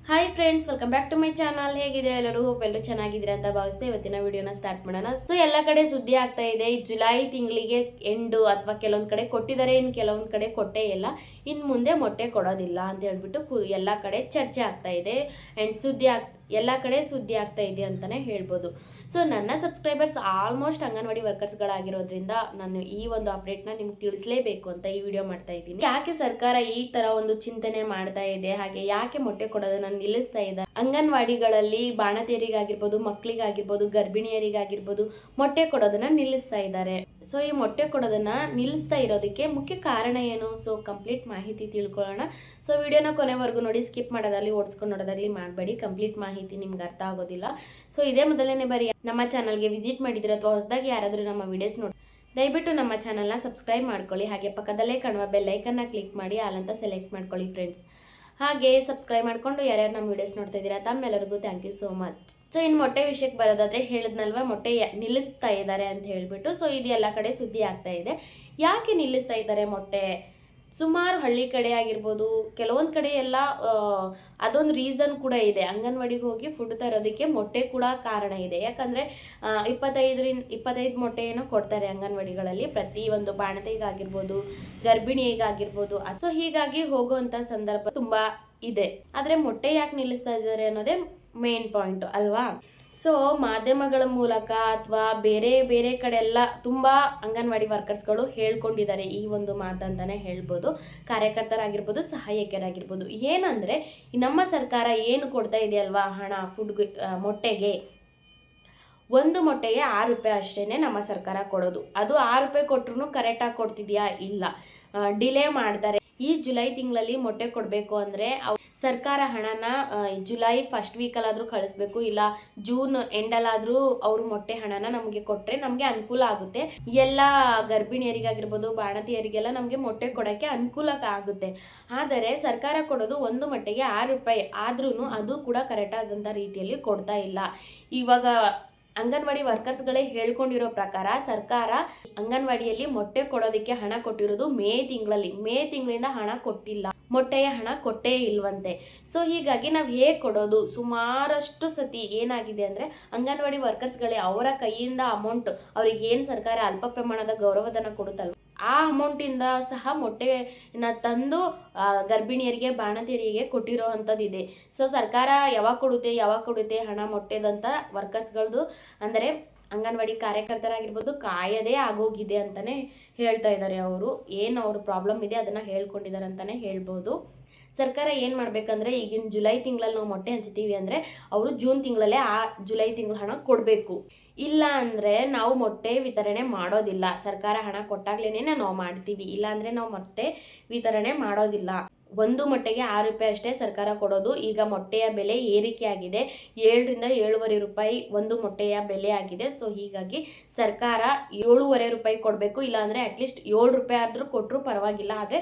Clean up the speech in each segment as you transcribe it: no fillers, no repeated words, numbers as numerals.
Hi friends, welcome back to my channel. ಹೇಗಿದ್ದೀರಾ ಎಲ್ಲರೂ? Hope ಎಲ್ಲರೂ ಚೆನ್ನಾಗಿದ್ದೀರಾ ಅಂತ ಭಾವಿಸ್ತೆ ಇವತ್ತಿನ ವಿಡಿಯೋನ ಸ್ಟಾರ್ಟ್ ಮಾಡೋಣ. ಸೊ ಎಲ್ಲ ಕಡೆ ಸುದ್ದಿ ಆಗ್ತಾ ಇದೆ, ಈ ಜುಲೈ ತಿಂಗಳಿಗೆ ಎಂಡು ಅಥವಾ ಕೆಲವೊಂದು ಕಡೆ ಕೊಟ್ಟಿದ್ದಾರೆ, ಇನ್ನು ಕೆಲವೊಂದು ಕಡೆ ಕೊಟ್ಟೇ ಇಲ್ಲ, ಇನ್ನು ಮುಂದೆ ಮೊಟ್ಟೆ ಕೊಡೋದಿಲ್ಲ ಅಂತ ಹೇಳ್ಬಿಟ್ಟು ಎಲ್ಲ ಕಡೆ ಚರ್ಚೆ ಆಗ್ತಾ ಇದೆ ಆ್ಯಂಡ್ ಎಲ್ಲ ಕಡೆ ಸುದ್ದಿ ಆಗ್ತಾ ಇದೆ ಅಂತಲೇ ಹೇಳ್ಬೋದು. ಸೊ ನನ್ನ ಸಬ್ಸ್ಕ್ರೈಬರ್ಸ್ ಆಲ್ಮೋಸ್ಟ್ ಅಂಗನವಾಡಿ ವರ್ಕರ್ಸ್ಗಳಾಗಿರೋದ್ರಿಂದ ನಾನು ಈ ಒಂದು ಅಪ್ಡೇಟ್ನ ನಿಮ್ಗೆ ತಿಳಿಸಲೇಬೇಕು ಅಂತ ಈ ವಿಡಿಯೋ ಮಾಡ್ತಾ ಇದ್ದೀನಿ. ಯಾಕೆ ಸರ್ಕಾರ ಈ ಥರ ಒಂದು ಚಿಂತನೆ ಮಾಡ್ತಾ ಇದೆ, ಹಾಗೆ ಯಾಕೆ ಮೊಟ್ಟೆ ಕೊಡೋದನ್ನ ನಿಲ್ಲಿಸ್ತಾ ಇದೆ? ಅಂಗನವಾಡಿಗಳಲ್ಲಿ ಬಾಣತಿಯರಿಗಾಗಿರ್ಬೋದು, ಮಕ್ಕಳಿಗಾಗಿರ್ಬೋದು, ಗರ್ಭಿಣಿಯರಿಗಾಗಿರ್ಬೋದು ಮೊಟ್ಟೆ ಕೊಡೋದನ್ನ ನಿಲ್ಲಿಸ್ತಾ ಇದ್ದಾರೆ. ಸೊ ಈ ಮೊಟ್ಟೆ ಕೊಡೋದನ್ನ ನಿಲ್ಲಿಸ್ತಾ ಇರೋದಕ್ಕೆ ಮುಖ್ಯ ಕಾರಣ ಏನು? ಸೊ ಕಂಪ್ಲೀಟ್ ಮಾಹಿತಿ ತಿಳ್ಕೊಳ್ಳೋಣ. ಸೊ ವಿಡಿಯೋನ ಕೊನೆವರೆಗೂ ನೋಡಿ, ಸ್ಕಿಪ್ ಮಾಡೋದಾಗ್ಲಿ ಓಡಿಸ್ಕೊಂಡು ನೋಡೋದಾಗ್ಲಿ ಮಾಡಬೇಡಿ, ಕಂಪ್ಲೀಟ್ ಮಾಹಿತಿ ನಿಮ್ಗೆ ಅರ್ಥ ಆಗೋದಿಲ್ಲ. ಸೊ ಇದೇ ಮೊದಲನೇ ಬಾರಿ ನಮ್ಮ ಚಾನಲ್ಗೆ ವಿಸಿಟ್ ಮಾಡಿದ್ರೆ ಅಥವಾ ಹೊಸದಾಗಿ ಯಾರಾದರೂ ನಮ್ಮ ವಿಡಿಯೋಸ್ ನೋಡಿ ದಯವಿಟ್ಟು ನಮ್ಮ ಚಾನಲ್ನ ಸಬ್ಸ್ಕ್ರೈಬ್ ಮಾಡ್ಕೊಳ್ಳಿ. ಹಾಗೆ ಪಕ್ಕದಲ್ಲೇ ಕಾಣುವ ಬೆಲ್ ಐಕನ್ನ ಕ್ಲಿಕ್ ಮಾಡಿ ಆಲ್ ಅಂತ ಸೆಲೆಕ್ಟ್ ಮಾಡ್ಕೊಳ್ಳಿ ಫ್ರೆಂಡ್ಸ್. ಹಾಗೆ ಸಬ್ಸ್ಕ್ರೈಬ್ ಮಾಡ್ಕೊಂಡು ಯಾರ್ಯಾರು ನಮ್ಮ ವಿಡಿಯೋಸ್ ನೋಡ್ತಾ ಇದ್ದೀರಾ ತಮ್ಮೆಲ್ಲರಿಗೂ thank you so much. So ಇನ್ನು ಮೊಟ್ಟೆ ವಿಷಯಕ್ಕೆ ಬರೋದಾದ್ರೆ ಹೇಳಿದ್ನಲ್ವ, ಮೊಟ್ಟೆ ನಿಲ್ಲಿಸ್ತಾ ಇದ್ದಾರೆ ಅಂತ ಹೇಳ್ಬಿಟ್ಟು. ಸೊ ಇದು ಎಲ್ಲ ಕಡೆ ಸುದ್ದಿ ಆಗ್ತಾ ಇದೆ. ಯಾಕೆ ನಿಲ್ಲಿಸ್ತಾ ಇದ್ದಾರೆ ಮೊಟ್ಟೆ? ಸುಮಾರು ಹಳ್ಳಿ ಕಡೆ ಆಗಿರ್ಬೋದು, ಕೆಲವೊಂದು ಕಡೆ ಎಲ್ಲ ಅದೊಂದು ರೀಸನ್ ಕೂಡ ಇದೆ. ಅಂಗನವಾಡಿಗೆ ಹೋಗಿ ಫುಡ್ ತರೋದಕ್ಕೆ ಮೊಟ್ಟೆ ಕೂಡ ಕಾರಣ ಇದೆ. ಯಾಕಂದರೆ 25 ಮೊಟ್ಟೆಯನ್ನು ಕೊಡ್ತಾರೆ ಅಂಗನವಾಡಿಗಳಲ್ಲಿ, ಪ್ರತಿ ಒಂದು ಬಾಣತಿಗಾಗಿರ್ಬೋದು, ಗರ್ಭಿಣಿಗಾಗಿರ್ಬೋದು. ಸೊ ಹೀಗಾಗಿ ಹೋಗುವಂಥ ಸಂದರ್ಭ ತುಂಬ ಇದೆ. ಆದರೆ ಮೊಟ್ಟೆ ಯಾಕೆ ನಿಲ್ಲಿಸ್ತಾ ಇದ್ದಾರೆ ಅನ್ನೋದೇ ಮೇನ್ ಪಾಯಿಂಟು ಅಲ್ವಾ? ಸೊ ಮಾಧ್ಯಮಗಳ ಮೂಲಕ ಅಥವಾ ಬೇರೆ ಬೇರೆ ಕಡೆ ಎಲ್ಲ ತುಂಬ ಅಂಗನವಾಡಿ ವರ್ಕರ್ಸ್ಗಳು ಹೇಳ್ಕೊಂಡಿದ್ದಾರೆ ಈ ಒಂದು ಮಾತಂತಾನೆ ಹೇಳ್ಬೋದು. ಕಾರ್ಯಕರ್ತರಾಗಿರ್ಬೋದು, ಸಹಾಯಕರಾಗಿರ್ಬೋದು. ಏನಂದರೆ ನಮ್ಮ ಸರ್ಕಾರ ಏನು ಕೊಡ್ತಾ ಇದೆಯಲ್ವಾ ಹಣ ಮೊಟ್ಟೆಗೆ, ಒಂದು ಮೊಟ್ಟೆಗೆ 6 ರೂಪಾಯಿ ಅಷ್ಟೇ ನಮ್ಮ ಸರ್ಕಾರ ಕೊಡೋದು. ಅದು 6 ರೂಪಾಯಿ ಕೊಟ್ಟರು ಕರೆಕ್ಟಾಗಿ ಕೊಡ್ತಿದ್ಯಾ? ಇಲ್ಲ, ಡಿಲೇ ಮಾಡ್ತಾರೆ. ಈ ಜುಲೈ ತಿಂಗಳಲ್ಲಿ ಮೊಟ್ಟೆ ಕೊಡಬೇಕು ಅಂದರೆ ಸರ್ಕಾರ ಹಣನ ಜುಲೈ ಫಸ್ಟ್ ವೀಕಲ್ಲಾದರೂ ಕಳಿಸ್ಬೇಕು, ಇಲ್ಲ ಜೂನ್ ಎಂಡಲ್ಲಾದರೂ ಅವರು ಮೊಟ್ಟೆ ಹಣನ ನಮಗೆ ಕೊಟ್ಟರೆ ನಮಗೆ ಅನುಕೂಲ ಆಗುತ್ತೆ. ಎಲ್ಲ ಗರ್ಭಿಣಿಯರಿಗಾಗಿರ್ಬೋದು, ಬಾಣತಿಯರಿಗೆಲ್ಲ ನಮಗೆ ಮೊಟ್ಟೆ ಕೊಡೋಕ್ಕೆ ಅನುಕೂಲ ಆಗುತ್ತೆ. ಆದರೆ ಸರ್ಕಾರ ಕೊಡೋದು ಒಂದು ಮೊಟ್ಟೆಗೆ 6 ರೂಪಾಯಿ ಆದ್ರೂ ಅದು ಕೂಡ ಕರೆಕ್ಟಾದಂಥ ರೀತಿಯಲ್ಲಿ ಕೊಡ್ತಾ ಇಲ್ಲ. ಇವಾಗ ಅಂಗನವಾಡಿ ವರ್ಕರ್ಸ್ಗಳೇ ಹೇಳ್ಕೊಂಡಿರೋ ಪ್ರಕಾರ ಸರ್ಕಾರ ಅಂಗನವಾಡಿಯಲ್ಲಿ ಮೊಟ್ಟೆ ಕೊಡೋದಕ್ಕೆ ಹಣ ಕೊಟ್ಟಿರೋದು ಮೇ ತಿಂಗಳಿಂದ ಹಣ ಕೊಟ್ಟಿಲ್ಲ, ಮೊಟ್ಟೆಯ ಹಣ ಕೊಟ್ಟೇ ಇಲ್ವಂತೆ. ಸೊ ಹೀಗಾಗಿ ನಾವು ಹೇಗೆ ಕೊಡೋದು? ಸುಮಾರಷ್ಟು ಸತಿ ಏನಾಗಿದೆ ಅಂದರೆ ಅಂಗನವಾಡಿ ವರ್ಕರ್ಸ್ಗಳೇ ಅವರ ಕೈಯಿಂದ ಅಮೌಂಟ್, ಅವ್ರಿಗೆ ಏನು ಸರ್ಕಾರ ಅಲ್ಪ ಪ್ರಮಾಣದ ಗೌರವಧನ ಕೊಡುತ್ತಲ್ವ, ಆ ಅಮೌಂಟಿಂದ ಸಹ ಮೊಟ್ಟೆನ ತಂದು ಗರ್ಭಿಣಿಯರಿಗೆ, ಬಾಣತಿಯರಿಗೆ ಕೊಟ್ಟಿರೋ ಅಂಥದ್ದಿದೆ. ಸೊ ಸರ್ಕಾರ ಯಾವಾಗ ಕೊಡುತ್ತೆ ಹಣ ಮೊಟ್ಟೆದಂತ ವರ್ಕರ್ಸ್ಗಳದ್ದು ಅಂದರೆ ಅಂಗನವಾಡಿ ಕಾರ್ಯಕರ್ತರಾಗಿರ್ಬೋದು ಕಾಯದೇ ಆಗೋಗಿದೆ ಅಂತಲೇ ಹೇಳ್ತಾ ಇದ್ದಾರೆ. ಏನು ಅವ್ರ ಪ್ರಾಬ್ಲಮ್ ಇದೆ ಅದನ್ನು ಹೇಳ್ಕೊಂಡಿದ್ದಾರೆ ಅಂತಲೇ ಹೇಳ್ಬೋದು. ಸರ್ಕಾರ ಏನು ಮಾಡಬೇಕಂದ್ರೆ, ಈಗಿನ ಜುಲೈ ತಿಂಗಳಲ್ಲಿ ನಾವು ಮೊಟ್ಟೆ ಹಂಚ್ತೀವಿ ಅಂದರೆ ಅವರು ಜೂನ್ ತಿಂಗಳಲ್ಲೇ ಆ ಜುಲೈ ತಿಂಗಳ ಹಣ ಕೊಡಬೇಕು. ಇಲ್ಲ ಅಂದರೆ ನಾವು ಮೊಟ್ಟೆ ವಿತರಣೆ ಮಾಡೋದಿಲ್ಲ. ಸರ್ಕಾರ ಹಣ ಕೊಟ್ಟಾಗ್ಲೇ ನಾವು ಮಾಡ್ತೀವಿ, ಇಲ್ಲಾಂದರೆ ನಾವು ಮೊಟ್ಟೆ ವಿತರಣೆ ಮಾಡೋದಿಲ್ಲ. ಒಂದು ಮೊಟ್ಟೆಗೆ 6 ರೂಪಾಯಿ ಅಷ್ಟೇ ಸರ್ಕಾರ ಕೊಡೋದು. ಈಗ ಮೊಟ್ಟೆಯ ಬೆಲೆ ಏರಿಕೆ ಆಗಿದೆ, 7 ರಿಂದ 7.5 ರೂಪಾಯಿ ಒಂದು ಮೊಟ್ಟೆಯ ಬೆಲೆ ಆಗಿದೆ. ಸೊ ಹೀಗಾಗಿ ಸರ್ಕಾರ 7.5 ರೂಪಾಯಿ ಕೊಡಬೇಕು, ಇಲ್ಲಾಂದರೆ ಅಟ್ಲೀಸ್ಟ್ 7 ರೂಪಾಯಿ ಆದರೂ ಕೊಟ್ಟರು ಪರವಾಗಿಲ್ಲ. ಆದರೆ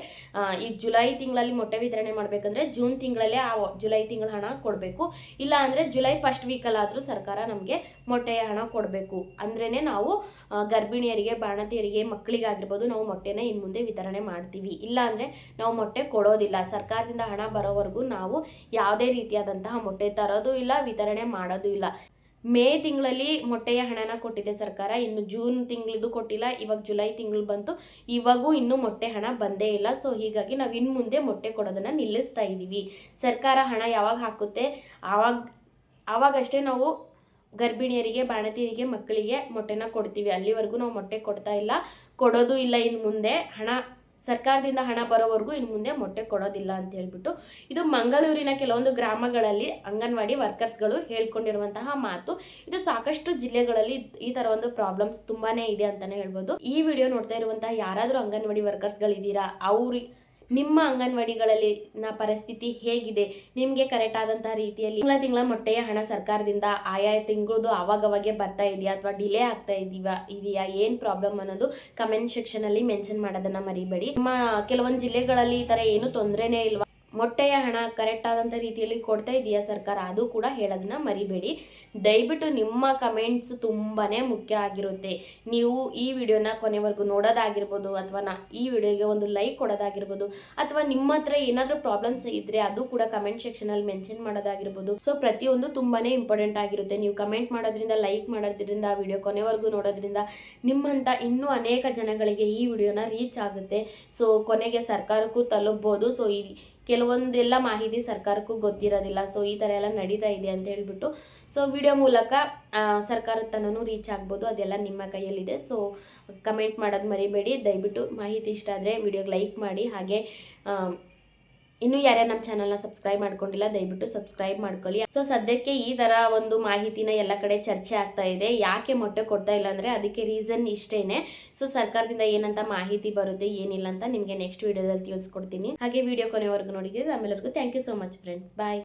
ಈ ಜುಲೈ ತಿಂಗಳಲ್ಲಿ ಮೊಟ್ಟೆ ವಿತರಣೆ ಮಾಡಬೇಕಂದ್ರೆ ಜೂನ್ ತಿಂಗಳಲ್ಲೇ ಆ ಜುಲೈ ತಿಂಗಳ ಹಣ ಕೊಡಬೇಕು. ಇಲ್ಲ ಅಂದರೆ ಜುಲೈ ಫಸ್ಟ್ ವೀಕಲ್ಲಾದರೂ ಸರ್ಕಾರ ನಮಗೆ ಮೊಟ್ಟೆಯ ಹಣ ಕೊಡಬೇಕು. ಅಂದ್ರೇ ನಾವು ಗರ್ಭಿಣಿಯರಿಗೆ, ಬಾಣತಿಯರಿಗೆ, ಮಕ್ಕಳಿಗಾಗಿರ್ಬೋದು ನಾವು ಮೊಟ್ಟೆನ ಇನ್ನು ಮುಂದೆ ವಿತರಣೆ ಮಾಡ್ತೀವಿ. ಇಲ್ಲ ಅಂದರೆ ನಾವು ಮೊಟ್ಟೆ ಕೊಡೋದಿಲ್ಲ. ಸರ್ಕಾರದಿಂದ ಹಣ ಬರೋವರೆಗೂ ನಾವು ಯಾವುದೇ ರೀತಿಯಾದಂತಹ ಮೊಟ್ಟೆ ತರೋದು ಇಲ್ಲ, ವಿತರಣೆ ಮಾಡೋದು ಇಲ್ಲ. ಮೇ ತಿಂಗಳಲ್ಲಿ ಮೊಟ್ಟೆಯ ಹಣನ ಕೊಟ್ಟಿದೆ ಸರ್ಕಾರ, ಇನ್ನು ಜೂನ್ ತಿಂಗಳದ್ದು ಕೊಟ್ಟಿಲ್ಲ. ಇವಾಗ ಜುಲೈ ತಿಂಗಳು ಬಂತು, ಇವಾಗೂ ಇನ್ನೂ ಮೊಟ್ಟೆ ಹಣ ಬಂದೇ ಇಲ್ಲ. ಸೊ ಹೀಗಾಗಿ ನಾವು ಇನ್ನು ಮುಂದೆ ಮೊಟ್ಟೆ ಕೊಡೋದನ್ನು ನಿಲ್ಲಿಸ್ತಾ ಇದ್ದೀವಿ. ಸರ್ಕಾರ ಹಣ ಯಾವಾಗ ಹಾಕುತ್ತೆ ಆವಾಗಷ್ಟೇ ನಾವು ಗರ್ಭಿಣಿಯರಿಗೆ, ಬಾಣತಿಯರಿಗೆ, ಮಕ್ಕಳಿಗೆ ಮೊಟ್ಟೆನ ಕೊಡ್ತೀವಿ. ಅಲ್ಲಿವರೆಗೂ ನಾವು ಮೊಟ್ಟೆ ಕೊಡೋದು ಇಲ್ಲ. ಇನ್ನು ಮುಂದೆ ಸರ್ಕಾರದಿಂದ ಹಣ ಬರೋವರೆಗೂ ಇನ್ನು ಮುಂದೆ ಮೊಟ್ಟೆ ಕೊಡೋದಿಲ್ಲ ಅಂತ ಹೇಳ್ಬಿಟ್ಟು ಇದು ಮಂಗಳೂರಿನ ಕೆಲವೊಂದು ಗ್ರಾಮಗಳಲ್ಲಿ ಅಂಗನವಾಡಿ ವರ್ಕರ್ಸ್ಗಳು ಹೇಳ್ಕೊಂಡಿರುವಂತಹ ಮಾತು. ಇದು ಸಾಕಷ್ಟು ಜಿಲ್ಲೆಗಳಲ್ಲಿ ಈ ಥರ ಒಂದು ಪ್ರಾಬ್ಲಮ್ಸ್ ತುಂಬಾ ಇದೆ ಅಂತಲೇ ಹೇಳ್ಬೋದು. ಈ ವಿಡಿಯೋ ನೋಡ್ತಾ ಇರುವಂತಹ ಯಾರಾದರೂ ಅಂಗನವಾಡಿ ವರ್ಕರ್ಸ್ಗಳಿದ್ದೀರಾ, ನಿಮ್ಮ ಅಂಗನವಾಡಿಗಳಲ್ಲಿನ ಪರಿಸ್ಥಿತಿ ಹೇಗಿದೆ? ನಿಮಗೆ ಕರೆಕ್ಟ್ ಆದಂತಹ ರೀತಿಯಲ್ಲಿ ತಿಂಗಳ ಮೊಟ್ಟೆಯ ಹಣ ಸರ್ಕಾರದಿಂದ ಆಯಾ ತಿಂಗಳದು ಅವಾಗವಾಗೆ ಬರ್ತಾ ಇದೆಯಾ ಅಥವಾ ಡಿಲೇ ಆಗ್ತಾ ಇದೆಯಾ ಏನು ಪ್ರಾಬ್ಲಮ್ ಅನ್ನೋದು ಕಮೆಂಟ್ ಸೆಕ್ಷನ್ ಅಲ್ಲಿ ಮೆನ್ಷನ್ ಮಾಡೋದನ್ನ ಮರಿಬೇಡಿ. ನಿಮ್ಮ ಕೆಲವೊಂದು ಜಿಲ್ಲೆಗಳಲ್ಲಿ ಈ ತರ ಏನು ತೊಂದರೆನೇ ಇಲ್ವಾ? ಮೊಟ್ಟೆಯ ಹಣ ಕರೆಕ್ಟ್ ಆದಂಥ ರೀತಿಯಲ್ಲಿ ಕೊಡ್ತಾ ಇದೆಯಾ ಸರ್ಕಾರ, ಅದು ಕೂಡ ಹೇಳೋದನ್ನ ಮರಿಬೇಡಿ. ದಯವಿಟ್ಟು ನಿಮ್ಮ ಕಮೆಂಟ್ಸ್ ತುಂಬಾ ಮುಖ್ಯ ಆಗಿರುತ್ತೆ. ನೀವು ಈ ವಿಡಿಯೋನ ಕೊನೆವರೆಗೂ ನೋಡೋದಾಗಿರ್ಬೋದು, ಅಥವಾ ಈ ವಿಡಿಯೋಗೆ ಒಂದು ಲೈಕ್ ಕೊಡೋದಾಗಿರ್ಬೋದು, ಅಥವಾ ನಿಮ್ಮ ಹತ್ರ ಏನಾದರೂ ಪ್ರಾಬ್ಲಮ್ಸ್ ಇದ್ದರೆ ಅದು ಕೂಡ ಕಮೆಂಟ್ ಸೆಕ್ಷನಲ್ಲಿ ಮೆನ್ಷನ್ ಮಾಡೋದಾಗಿರ್ಬೋದು. ಸೊ ಪ್ರತಿಯೊಂದು ತುಂಬಾ ಇಂಪಾರ್ಟೆಂಟ್ ಆಗಿರುತ್ತೆ. ನೀವು ಕಮೆಂಟ್ ಮಾಡೋದ್ರಿಂದ, ಲೈಕ್ ಮಾಡೋದ್ರಿಂದ, ಆ ವಿಡಿಯೋ ಕೊನೆವರೆಗೂ ನೋಡೋದ್ರಿಂದ ನಿಮ್ಮಂಥ ಇನ್ನೂ ಅನೇಕ ಜನಗಳಿಗೆ ಈ ವಿಡಿಯೋನ ರೀಚ್ ಆಗುತ್ತೆ. ಸೊ ಕೊನೆಗೆ ಸರ್ಕಾರಕ್ಕೂ ತಲುಪ್ಬೋದು. ಸೊ ಕೆಲವೊಂದೆಲ್ಲ ಮಾಹಿತಿ ಸರ್ಕಾರಕ್ಕೂ ಗೊತ್ತಿರೋದಿಲ್ಲ. ಸೊ ಈ ಥರ ಎಲ್ಲ ನಡೀತಾ ಇದೆ ಅಂತ ಹೇಳ್ಬಿಟ್ಟು ಸೊ ವಿಡಿಯೋ ಮೂಲಕ ಸರ್ಕಾರದ ತನೂ ರೀಚ್ ಆಗ್ಬೋದು. ಅದೆಲ್ಲ ನಿಮ್ಮ ಕೈಯಲ್ಲಿದೆ. ಸೊ ಕಮೆಂಟ್ ಮಾಡೋದು ಮರಿಬೇಡಿ. ದಯವಿಟ್ಟು ಮಾಹಿತಿ ಇಷ್ಟ ಆದರೆ ವಿಡಿಯೋಗೆ ಲೈಕ್ ಮಾಡಿ. ಹಾಗೆ ಇನ್ನೂ ಯಾರ್ಯಾರು ನಮ್ಮ ಚಾನಲ್ನ ಸಬ್ಸ್ಕ್ರೈಬ್ ಮಾಡ್ಕೊಂಡಿಲ್ಲ ದಯವಿಟ್ಟು ಸಬ್ಸ್ಕ್ರೈಬ್ ಮಾಡ್ಕೊಳ್ಳಿ. ಸೊ ಸದ್ಯಕ್ಕೆ ಈ ಥರ ಒಂದು ಮಾಹಿತಿನ ಎಲ್ಲ ಕಡೆ ಚರ್ಚೆ ಆಗ್ತಾ ಇದೆ. ಯಾಕೆ ಮೊಟ್ಟೆ ಕೊಡ್ತಾ ಇಲ್ಲ ಅಂದರೆ ಅದಕ್ಕೆ ರೀಸನ್ ಇಷ್ಟೇನೆ. ಸೊ ಸರ್ಕಾರದಿಂದ ಏನಂತ ಮಾಹಿತಿ ಬರುತ್ತೆ ಏನಿಲ್ಲ ಅಂತ ನಿಮಗೆ ನೆಕ್ಸ್ಟ್ ವಿಡಿಯೋದಲ್ಲಿ ತಿಳಿಸ್ಕೊಡ್ತೀನಿ. ಹಾಗೆ ವಿಡಿಯೋ ಕೊನೆವರೆಗೂ ನೋಡಿದ್ರೆ ಆಮೇಲೆವರೆಗೂ thank you so much friends. Bye.